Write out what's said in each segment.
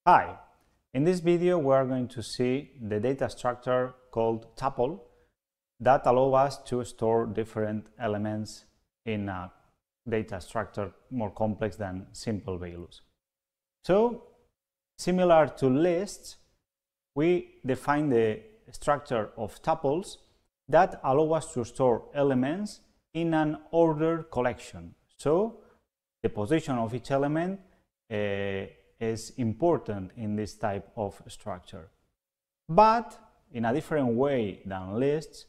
Hi, in this video we are going to see the data structure called tuple that allow us to store different elements in a data structure more complex than simple values. So, similar to lists, we define the structure of tuples that allow us to store elements in an ordered collection. So, the position of each element is important in this type of structure. But in a different way than lists,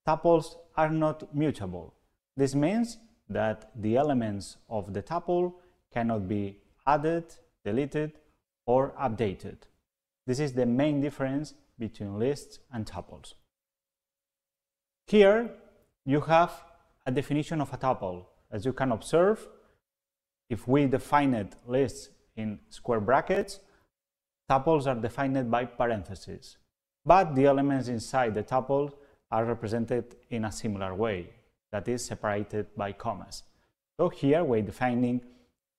tuples are not mutable. This means that the elements of the tuple cannot be added, deleted, or updated. This is the main difference between lists and tuples. Here you have a definition of a tuple. As you can observe, if we defined lists in square brackets, tuples are defined by parentheses, but the elements inside the tuple are represented in a similar way, that is separated by commas. So here we're defining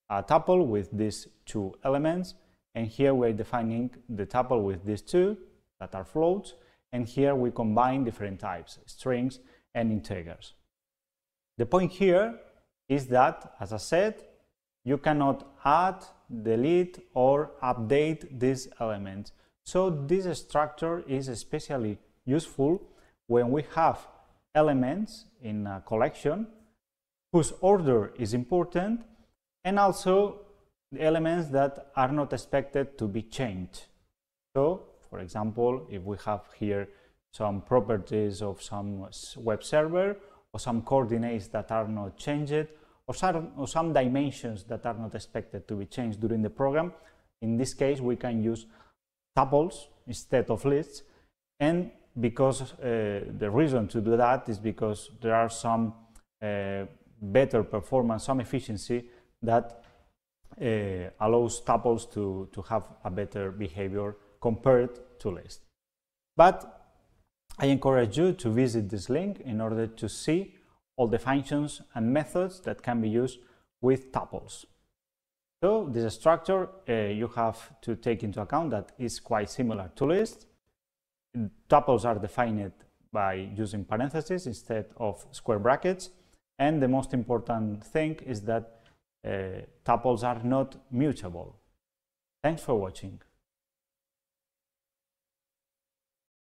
a tuple with these two elements, and here we're defining the tuple with these two that are floats, and here we combine different types, strings and integers. The point here is that, as I said, you cannot add, delete, or update these elements. So this structure is especially useful when we have elements in a collection whose order is important, and also the elements that are not expected to be changed. So, for example, if we have here some properties of some web server, or some coordinates that are not changed, or some dimensions that are not expected to be changed during the program, in this case we can use tuples instead of lists, and because the reason to do that is because there are some better performance, some efficiency that allows tuples to have a better behavior compared to lists. But I encourage you to visit this link in order to see all the functions and methods that can be used with tuples. So this structure you have to take into account that is quite similar to lists. Tuples are defined by using parentheses instead of square brackets, and the most important thing is that tuples are not mutable. Thanks for watching.